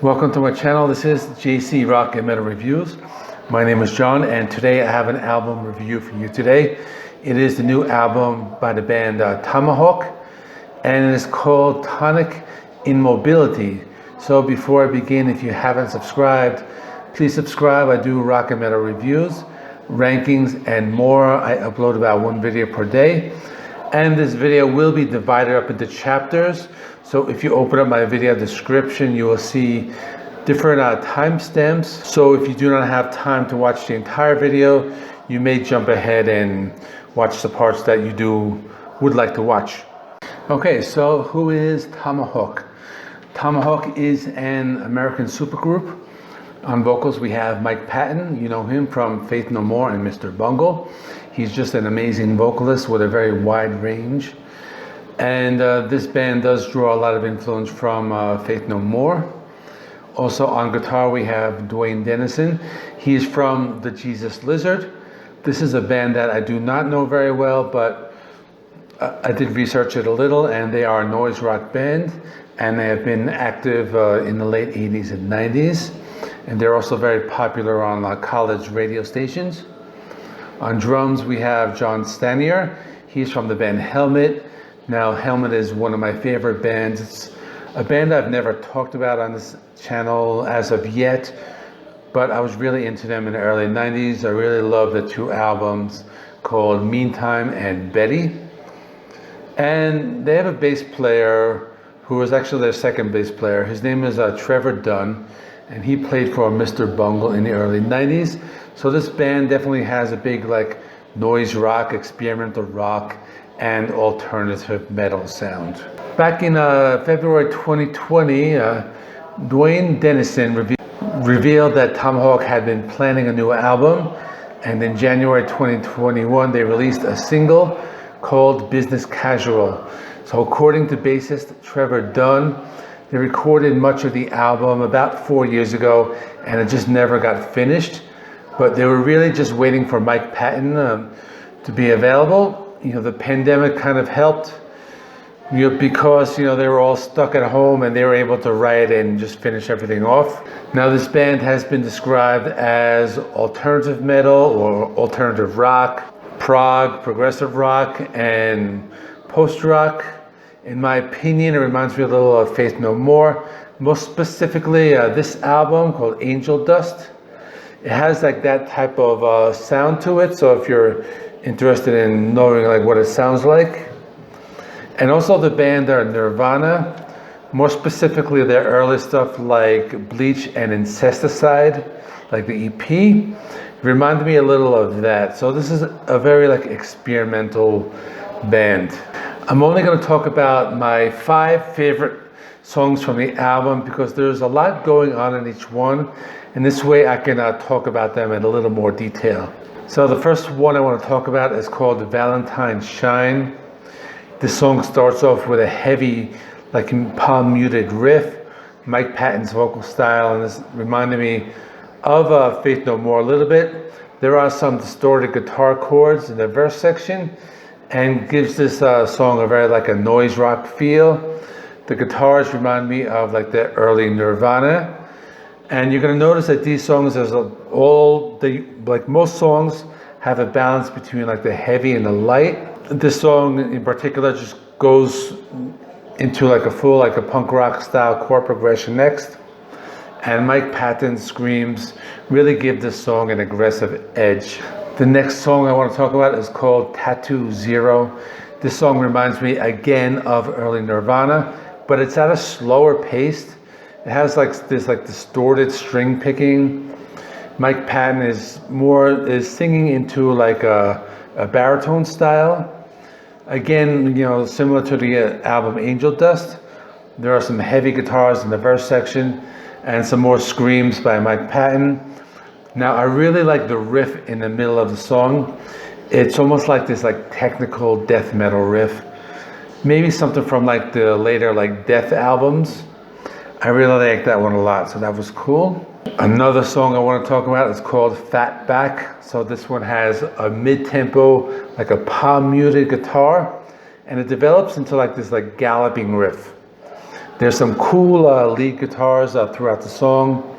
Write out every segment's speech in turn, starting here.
Welcome to my channel. This is JC Rock and Metal Reviews. My name is John, and today I have an album review for you today. It is the new album by the band Tomahawk, and it is called Tonic Immobility. So before I begin, if you haven't subscribed, please subscribe. I do rock and metal reviews, rankings, and more. I upload about one video per day. And this video will be divided up into chapters. So if you open up my video description, you will see different timestamps. So if you do not have time to watch the entire video, you may jump ahead and watch the parts that you would like to watch. Okay, so who is Tomahawk? Tomahawk is an American supergroup. On vocals, we have Mike Patton. You know him from Faith No More and Mr. Bungle. He's just an amazing vocalist with a very wide range. And this band does draw a lot of influence from Faith No More. Also on guitar, we have Duane Denison. He's from the Jesus Lizard. This is a band that I do not know very well, but I did research it a little, and they are a noise rock band, and they have been active in the late 80s and 90s. And they're also very popular on college radio stations. On drums, we have John Stanier. He's from the band Helmet. Now, Helmet is one of my favorite bands. It's a band I've never talked about on this channel as of yet, but I was really into them in the early 90s. I really love the two albums called Meantime and Betty. And they have a bass player who was actually their second bass player. His name is Trevor Dunn, and he played for Mr. Bungle in the early 90s. So this band definitely has a big noise rock, experimental rock, and alternative metal sound. Back in February 2020, Duane Denison revealed that Tomahawk had been planning a new album, and in January 2021 they released a single called Business Casual. So according to bassist Trevor Dunn, they recorded much of the album about 4 years ago, and it just never got finished. But they were really just waiting for Mike Patton to be available. The pandemic kind of helped, because they were all stuck at home and they were able to write and just finish everything off. Now this band has been described as alternative metal or alternative rock, prog, progressive rock, and post-rock. In my opinion, it reminds me a little of Faith No More. Most specifically, this album called Angel Dust. It has that type of sound to it. So if you're interested in knowing what it sounds like. And also the band are Nirvana. More specifically, their early stuff like Bleach and Incesticide, like the EP, reminded me a little of that. So this is a very experimental band. I'm only going to talk about my 5 favorite songs from the album because there's a lot going on in each one, and this way I can talk about them in a little more detail. So the first one I want to talk about is called Valentine's Shine. This song starts off with a heavy, palm muted riff, Mike Patton's vocal style, and this reminded me of Faith No More a little bit. There are some distorted guitar chords in the verse section, and gives this song a very a noise rock feel. The guitars remind me of the early Nirvana. And you're going to notice that these songs, most songs have a balance between the heavy and the light. This song in particular just goes into a full a punk rock style chord progression next. And Mike Patton's screams really give this song an aggressive edge. The next song I want to talk about is called Tattoo Zero. This song reminds me again of early Nirvana, but it's at a slower pace. It has this distorted string picking. Mike Patton is singing into a baritone style. Again, similar to the album Angel Dust. There are some heavy guitars in the verse section and some more screams by Mike Patton. Now I really like the riff in the middle of the song. It's almost like this technical death metal riff. Maybe something from the later Death albums. I really like that one a lot, so that was cool. Another song I want to talk about is called Fat Back. So this one has a mid-tempo, a palm muted guitar, and it develops into this galloping riff. There's some cool lead guitars throughout the song.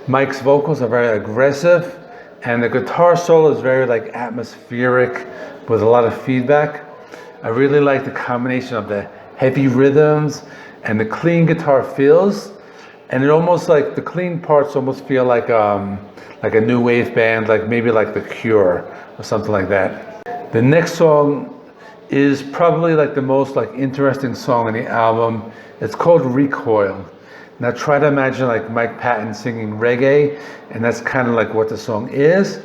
Mike's vocals are very aggressive, and the guitar solo is very like atmospheric with a lot of feedback. I really like the combination of the heavy rhythms and the clean guitar feels, and it almost like the clean parts almost feel like a new wave band, like maybe like The Cure or something like that. The next song is probably like the most like interesting song on the album. It's called Recoil. Now try to imagine like Mike Patton singing reggae, and that's kind of like what the song is. It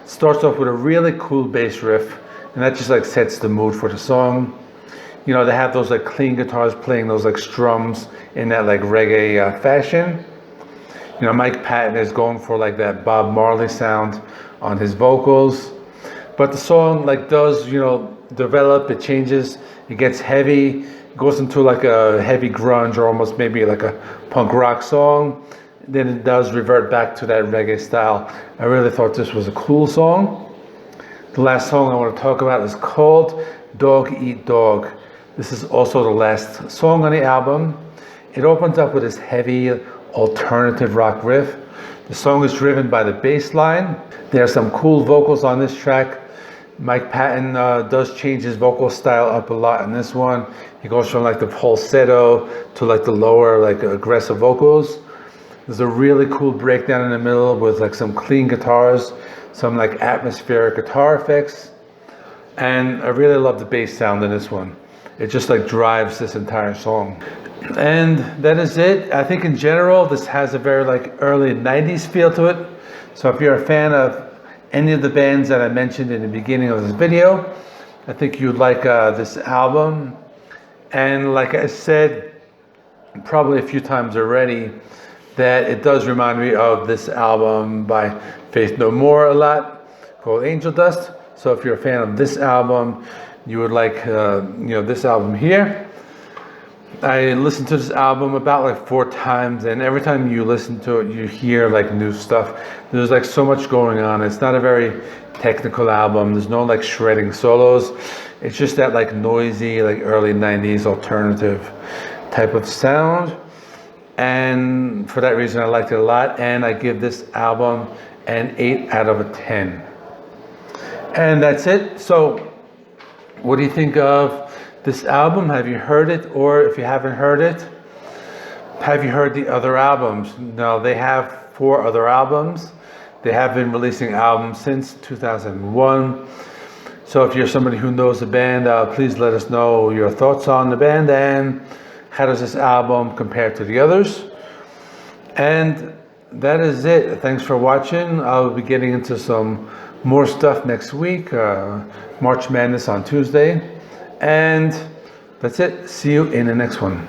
starts off with a really cool bass riff, and that just like sets the mood for the song. You know, they have those like clean guitars playing those like strums in that like reggae fashion. You know, Mike Patton is going for like that Bob Marley sound on his vocals. But the song like does, you know, develop, it changes, it gets heavy, it goes into like a heavy grunge or almost maybe like a punk rock song. Then it does revert back to that reggae style. I really thought this was a cool song. The last song I want to talk about is called Dog Eat Dog. This is also the last song on the album. It opens up with this heavy alternative rock riff. The song is driven by the bass line. There are some cool vocals on this track. Mike Patton does change his vocal style up a lot in this one. He goes from like the falsetto to like the lower like aggressive vocals. There's a really cool breakdown in the middle with like some clean guitars, some like atmospheric guitar effects. And I really love the bass sound in this one. It just like drives this entire song. And that is it. I think in general, this has a very like early 90s feel to it. So if you're a fan of any of the bands that I mentioned in the beginning of this video, I think you'd like this album. And like I said probably a few times already, that it does remind me of this album by Faith No More a lot, called Angel Dust. So if you're a fan of this album, you would like you know, this album here. I listened to this album about like 4 times, and every time you listen to it, you hear like new stuff. There's like so much going on. It's not a very technical album. There's no like shredding solos. It's just that like noisy, like early 90s alternative type of sound. And for that reason, I liked it a lot. And I give this album an 8 out of 10. And that's it. So what do you think of this album? Have you heard it? Or if you haven't heard it, have you heard the other albums? Now, they have 4 other albums. They have been releasing albums since 2001. So if you're somebody who knows the band, please let us know your thoughts on the band and how does this album compare to the others. And that is it. Thanks for watching. I'll be getting into some more stuff next week. March Madness on Tuesday. And that's it. See you in the next one.